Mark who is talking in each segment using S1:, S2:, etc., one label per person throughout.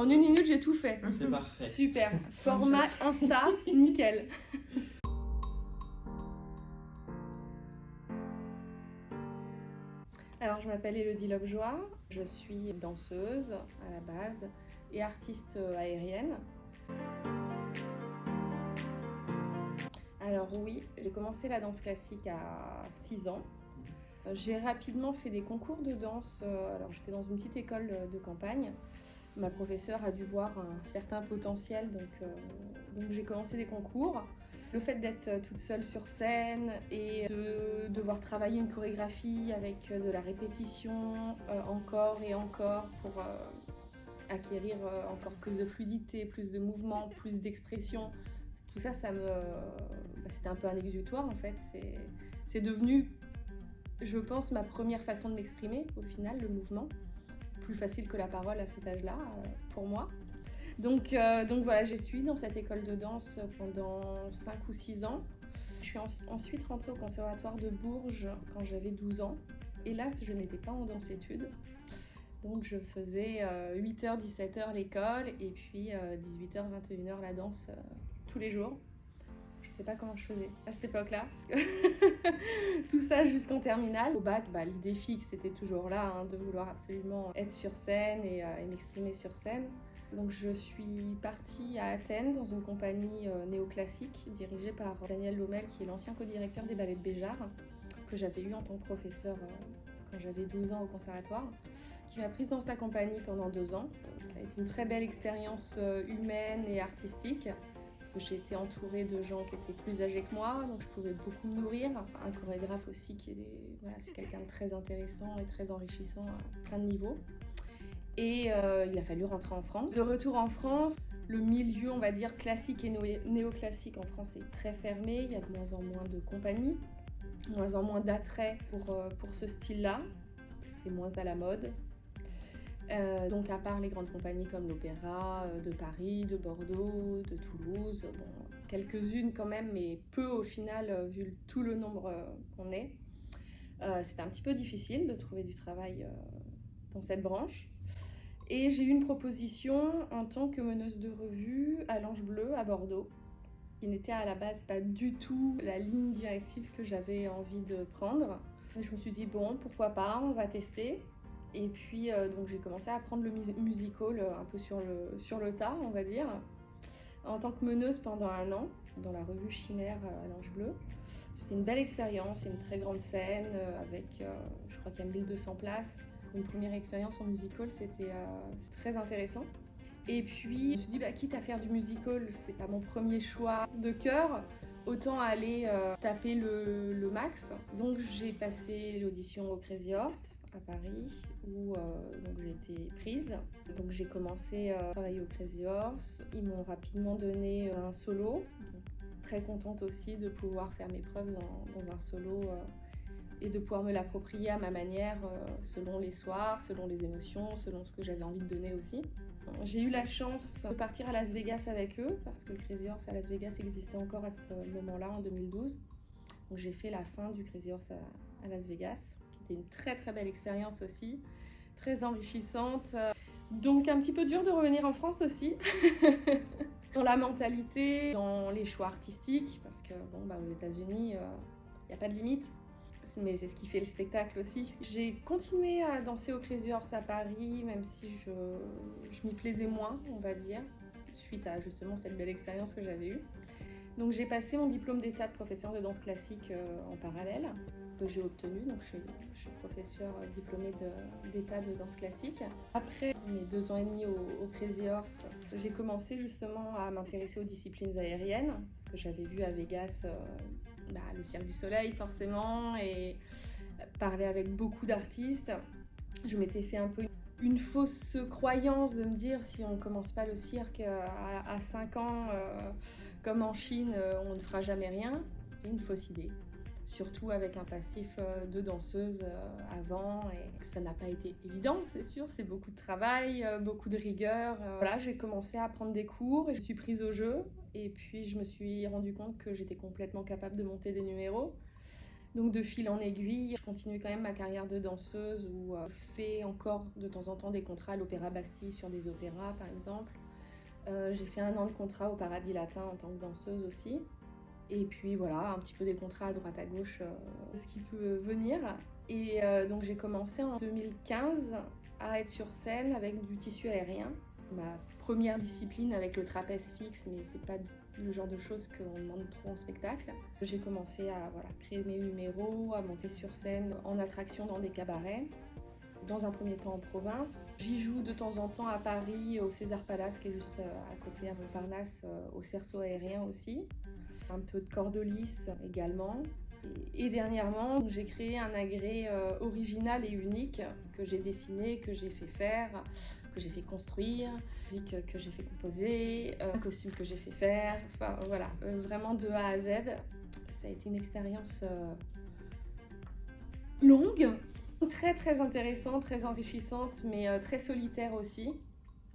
S1: En 1 minute, j'ai tout fait.
S2: C'est parfait.
S1: Super. Format Insta, nickel. Alors, je m'appelle Élodie Lobjoie, je suis danseuse à la base et artiste aérienne. Alors oui, j'ai commencé la danse classique à 6 ans. J'ai rapidement fait des concours de danse. Alors j'étais dans une petite école de campagne. Ma professeure a dû voir un certain potentiel, donc j'ai commencé des concours. Le fait d'être toute seule sur scène et de devoir travailler une chorégraphie avec de la répétition encore et encore pour acquérir encore plus de fluidité, plus de mouvement, plus d'expression, tout ça, c'était un peu un exutoire en fait. C'est devenu, je pense, ma première façon de m'exprimer au final, le mouvement. Plus facile que la parole à cet âge-là, pour moi. Donc voilà, j'ai suivi dans cette école de danse pendant 5 ou 6 ans. Je suis ensuite rentrée au conservatoire de Bourges quand j'avais 12 ans. Hélas, je n'étais pas en danse-études. Donc je faisais 8h, 17h l'école et puis 18h, 21h la danse tous les jours. Je sais pas comment je faisais à cette époque-là, parce que tout ça jusqu'en terminale. Au bac, l'idée fixe c'était toujours là, de vouloir absolument être sur scène et m'exprimer sur scène. Donc je suis partie à Athènes dans une compagnie néoclassique dirigée par Daniel Lomel, qui est l'ancien co-directeur des ballets de Béjart, que j'avais eu en tant que professeur quand j'avais 12 ans au conservatoire, qui m'a prise dans sa compagnie pendant 2 ans. Ça a été une très belle expérience humaine et artistique. Parce que j'ai été entourée de gens qui étaient plus âgés que moi, donc je pouvais beaucoup me nourrir. Un chorégraphe aussi c'est quelqu'un de très intéressant et très enrichissant à plein de niveaux. Et il a fallu rentrer en France. De retour en France, le milieu, on va dire, classique et néoclassique en France est très fermé. Il y a de moins en moins de compagnies, de moins en moins d'attrait pour ce style-là. C'est moins à la mode. Donc à part les grandes compagnies comme l'Opéra de Paris, de Bordeaux, de Toulouse, quelques-unes quand même, mais peu au final vu tout le nombre qu'on est. C'était un petit peu difficile de trouver du travail dans cette branche. Et j'ai eu une proposition en tant que meneuse de revue à l'Ange Bleu à Bordeaux, qui n'était à la base pas du tout la ligne directive que j'avais envie de prendre. Et je me suis dit bon, pourquoi pas, on va tester. Et puis donc j'ai commencé à apprendre le musical un peu sur le tas, on va dire, en tant que meneuse pendant 1 an dans la revue Chimère à l'Ange Bleu. C'était une belle expérience, c'est une très grande scène avec, je crois qu'il y a 1200 places. Une première expérience en musical, c'était très intéressant. Et puis je me suis dit, quitte à faire du musical, c'est pas mon premier choix de cœur, autant aller taper le max. Donc j'ai passé l'audition au Crazy Horse à Paris où donc j'ai été prise. Donc j'ai commencé à travailler au Crazy Horse. Ils m'ont rapidement donné un solo. Donc, très contente aussi de pouvoir faire mes preuves dans un solo et de pouvoir me l'approprier à ma manière selon les soirs, selon les émotions, selon ce que j'avais envie de donner aussi. J'ai eu la chance de partir à Las Vegas avec eux parce que le Crazy Horse à Las Vegas existait encore à ce moment-là en 2012. Donc j'ai fait la fin du Crazy Horse à Las Vegas. C'était une très très belle expérience aussi, très enrichissante. Donc un petit peu dur de revenir en France aussi, dans la mentalité, dans les choix artistiques, parce que aux États-Unis, il n'y a pas de limite, mais c'est ce qui fait le spectacle aussi. J'ai continué à danser au Crazy Horse à Paris, même si je m'y plaisais moins, on va dire, suite à justement cette belle expérience que j'avais eue. Donc j'ai passé mon diplôme d'état de professeur de danse classique en parallèle, que j'ai obtenu, donc je suis professeur diplômée d'état de danse classique. Après mes 2 ans et demi au Crazy Horse, j'ai commencé justement à m'intéresser aux disciplines aériennes, parce que j'avais vu à Vegas le Cirque du Soleil forcément, et parler avec beaucoup d'artistes. Je m'étais fait un peu une fausse croyance de me dire si on ne commence pas le cirque à 5 ans, comme en Chine, on ne fera jamais rien. Une fausse idée. Surtout avec un passif de danseuse avant, et ça n'a pas été évident, c'est sûr, c'est beaucoup de travail, beaucoup de rigueur. Voilà, j'ai commencé à prendre des cours et je suis prise au jeu, et puis je me suis rendu compte que j'étais complètement capable de monter des numéros. Donc de fil en aiguille, je continue quand même ma carrière de danseuse où je fais encore de temps en temps des contrats à l'Opéra Bastille sur des opéras par exemple. J'ai fait 1 an de contrat au Paradis Latin en tant que danseuse aussi. Et puis voilà, un petit peu des contrats à droite à gauche, ce qui peut venir. Et donc j'ai commencé en 2015 à être sur scène avec du tissu aérien. Ma première discipline avec le trapèze fixe, mais c'est pas le genre de choses qu'on demande trop en spectacle. J'ai commencé à créer mes numéros, à monter sur scène en attraction dans des cabarets. Dans un premier temps en province. J'y joue de temps en temps à Paris, au César Palace qui est juste à côté à Montparnasse, au cerceau aérien aussi. Un peu de cordelis également. Et dernièrement, j'ai créé un agrès original et unique que j'ai dessiné, que j'ai fait faire, que j'ai fait construire, musique que j'ai fait composer, un costume que j'ai fait faire. Enfin voilà, vraiment de A à Z. Ça a été une expérience longue, très très intéressante, très enrichissante, mais très solitaire aussi.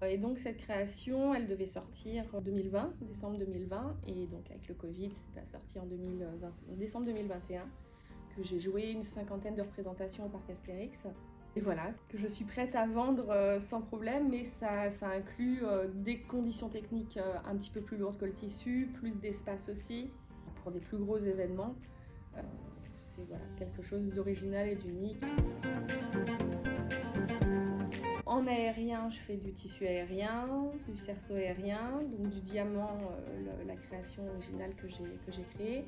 S1: Et donc cette création, elle devait sortir en 2020, décembre 2020, et donc avec le Covid, c'est sorti en décembre 2021, que j'ai joué une 50aine de représentations au Parc Astérix. Et voilà, que je suis prête à vendre sans problème, mais ça inclut des conditions techniques un petit peu plus lourdes que le tissu, plus d'espace aussi, pour des plus gros événements. C'est quelque chose d'original et d'unique. En aérien, je fais du tissu aérien, du cerceau aérien, donc du diamant, la création originale que j'ai créée.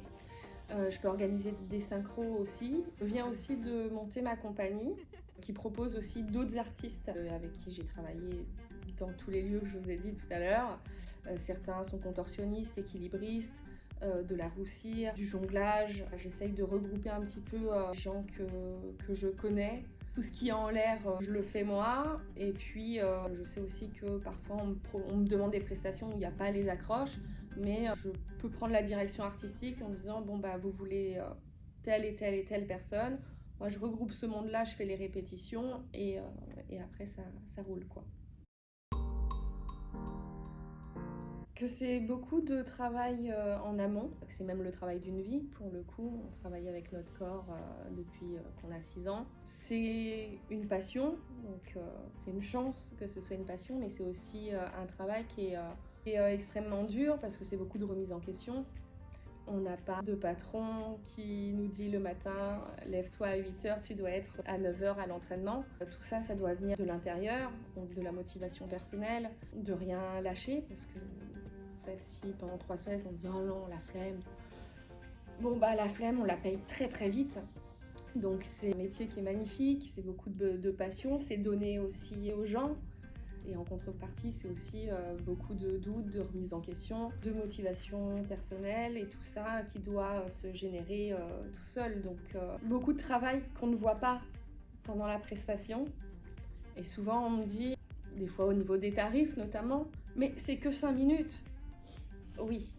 S1: Je peux organiser des synchros aussi. Je viens aussi de monter ma compagnie qui propose aussi d'autres artistes avec qui j'ai travaillé dans tous les lieux que je vous ai dit tout à l'heure. Certains sont contorsionnistes, équilibristes, de la roussire, du jonglage. J'essaye de regrouper un petit peu les gens que je connais. Tout ce qui est en l'air, je le fais moi. Et puis, je sais aussi que parfois, on me demande des prestations où il n'y a pas les accroches. Mais je peux prendre la direction artistique en disant, vous voulez telle et telle et telle personne. Moi, je regroupe ce monde-là, je fais les répétitions et après, ça roule, quoi. Que c'est beaucoup de travail en amont, c'est même le travail d'une vie pour le coup, on travaille avec notre corps depuis qu'on a 6 ans. C'est une passion, donc c'est une chance que ce soit une passion, mais c'est aussi un travail qui est extrêmement dur parce que c'est beaucoup de remise en question. On n'a pas de patron qui nous dit le matin « lève-toi à 8h, tu dois être à 9h à l'entraînement ». Tout ça, ça doit venir de l'intérieur, donc de la motivation personnelle, de rien lâcher parce que en fait, si pendant 3 semaines on dit « oh non, la flemme », la flemme, on la paye très très vite. Donc c'est un métier qui est magnifique, c'est beaucoup de passion, c'est donné aussi aux gens. Et en contrepartie, c'est aussi beaucoup de doutes, de remise en question, de motivation personnelle et tout ça qui doit se générer tout seul. Donc beaucoup de travail qu'on ne voit pas pendant la prestation. Et souvent on me dit, des fois au niveau des tarifs notamment, mais c'est que 5 minutes. Oui,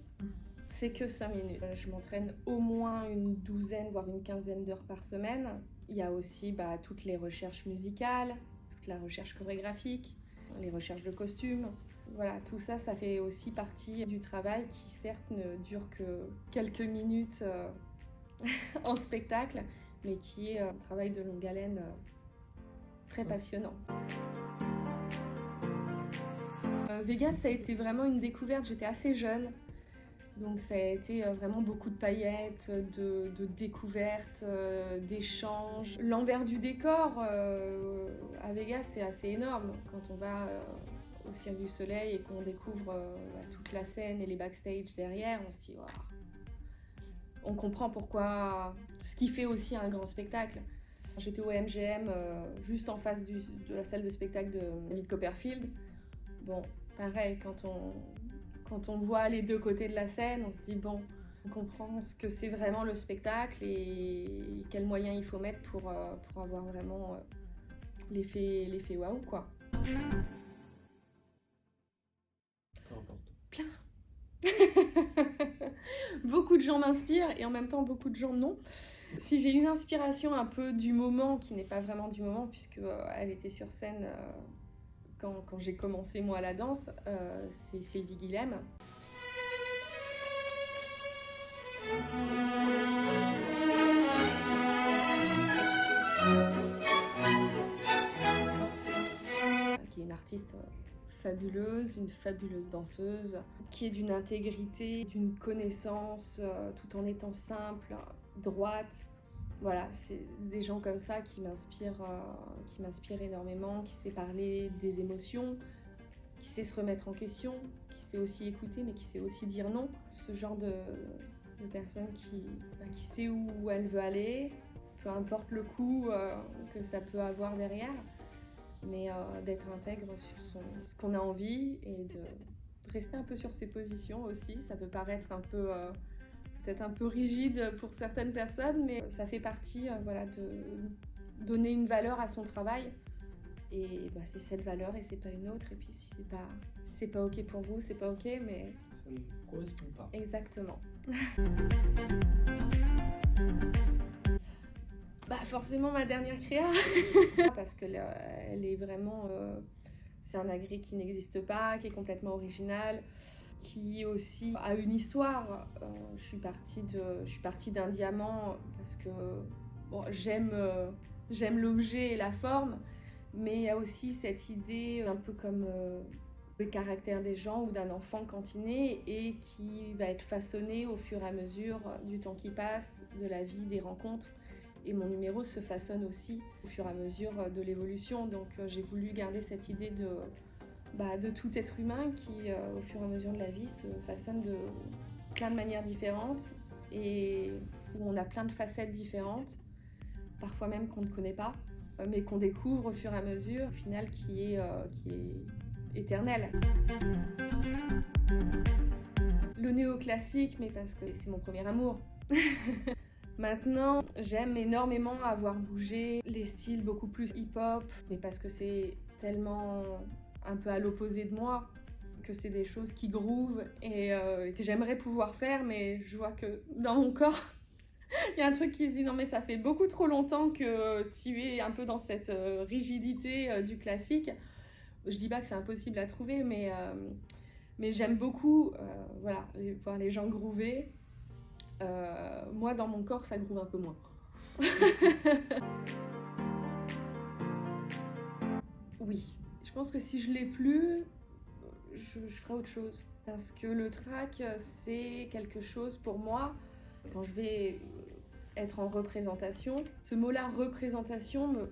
S1: c'est que 5 minutes. Je m'entraîne au moins une douzaine, voire une quinzaine d'heures par semaine. Il y a aussi toutes les recherches musicales, toute la recherche chorégraphique, les recherches de costumes. Voilà, tout ça, ça fait aussi partie du travail qui certes ne dure que quelques minutes en spectacle, mais qui est un travail de longue haleine très passionnant. Vegas, ça a été vraiment une découverte, j'étais assez jeune. Donc ça a été vraiment beaucoup de paillettes, de découvertes, d'échanges. L'envers du décor à Vegas, c'est assez énorme. Quand on va au Cirque du Soleil et qu'on découvre toute la scène et les backstage derrière, on se dit wow. On comprend pourquoi, ce qui fait aussi un grand spectacle. J'étais au MGM, juste en face de la salle de spectacle de David Copperfield. Bon, pareil, quand on voit les deux côtés de la scène, on se dit on comprend ce que c'est vraiment le spectacle et quels moyens il faut mettre pour avoir vraiment l'effet waouh, quoi. Plein. Beaucoup de gens m'inspirent et en même temps beaucoup de gens non. Si j'ai une inspiration un peu du moment, qui n'est pas vraiment du moment puisque elle était sur scène quand j'ai commencé moi la danse, c'est Sylvie Guilhem. une fabuleuse danseuse, qui est d'une intégrité, d'une connaissance, tout en étant simple, droite. Voilà, c'est des gens comme ça qui m'inspirent énormément, qui sait parler des émotions, qui sait se remettre en question, qui sait aussi écouter, mais qui sait aussi dire non. Ce genre de personne qui sait où elle veut aller, peu importe le coût que ça peut avoir derrière, mais d'être intègre sur ce qu'on a envie et de rester un peu sur ses positions aussi. Ça peut paraître peut-être un peu rigide pour certaines personnes, mais ça fait partie de donner une valeur à son travail. Et c'est cette valeur et c'est pas une autre. Et puis si c'est pas ok pour vous, c'est pas ok, mais
S2: ça ne correspond pas.
S1: Exactement. Forcément ma dernière créa parce que elle est vraiment c'est un agrès qui n'existe pas, qui est complètement original, qui aussi a une histoire. Je suis partie d'un diamant parce que j'aime l'objet et la forme, mais il y a aussi cette idée un peu comme le caractère des gens ou d'un enfant quand il naît et qui va être façonné au fur et à mesure du temps qui passe, de la vie, des rencontres. Et mon numéro se façonne aussi au fur et à mesure de l'évolution. Donc j'ai voulu garder cette idée de tout être humain qui, au fur et à mesure de la vie, se façonne de plein de manières différentes et où on a plein de facettes différentes, parfois même qu'on ne connaît pas, mais qu'on découvre au fur et à mesure, au final qui est éternel. Le néoclassique, mais parce que c'est mon premier amour. Maintenant, j'aime énormément avoir bougé les styles beaucoup plus hip-hop, mais parce que c'est tellement un peu à l'opposé de moi, que c'est des choses qui groovent et que j'aimerais pouvoir faire, mais je vois que dans mon corps, il y a un truc qui se dit non mais ça fait beaucoup trop longtemps que tu es un peu dans cette rigidité du classique. Je dis pas que c'est impossible à trouver, mais j'aime beaucoup voir les gens groover. Moi, dans mon corps, ça groove un peu moins. Oui, je pense que si je l'ai plus, je ferai autre chose. Parce que le track, c'est quelque chose pour moi, quand je vais être en représentation, ce mot-là, représentation,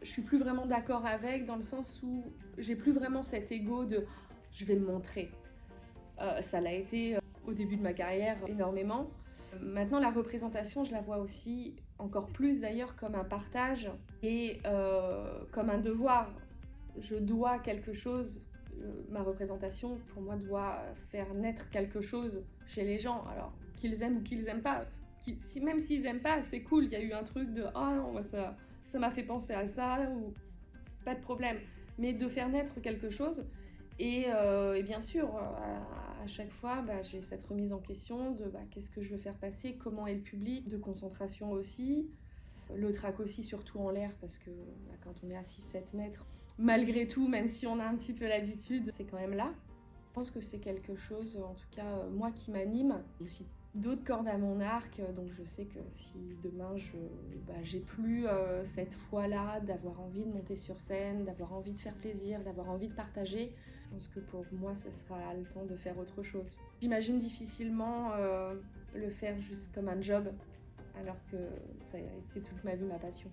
S1: je suis plus vraiment d'accord avec, dans le sens où j'ai plus vraiment cet ego de je vais me montrer. Ça l'a été au début de ma carrière énormément. Maintenant, la représentation, je la vois aussi encore plus d'ailleurs comme un partage et comme un devoir. Je dois quelque chose, ma représentation pour moi doit faire naître quelque chose chez les gens, alors qu'ils aiment ou qu'ils aiment pas. Même s'ils aiment pas, c'est cool, il y a eu un truc de ah non, moi ça m'a fait penser à ça, ou pas de problème. Mais de faire naître quelque chose. Et bien sûr, à chaque fois, j'ai cette remise en question de qu'est-ce que je veux faire passer, comment est le public, de concentration aussi, le track aussi, surtout en l'air, parce que quand on est à 6-7 mètres, malgré tout, même si on a un petit peu l'habitude, c'est quand même là. Je pense que c'est quelque chose, en tout cas, moi qui m'anime. Aussi d'autres cordes à mon arc, donc je sais que si demain j'ai plus cette foi-là d'avoir envie de monter sur scène, d'avoir envie de faire plaisir, d'avoir envie de partager, je pense que pour moi ça sera le temps de faire autre chose. J'imagine difficilement le faire juste comme un job, alors que ça a été toute ma vie ma passion.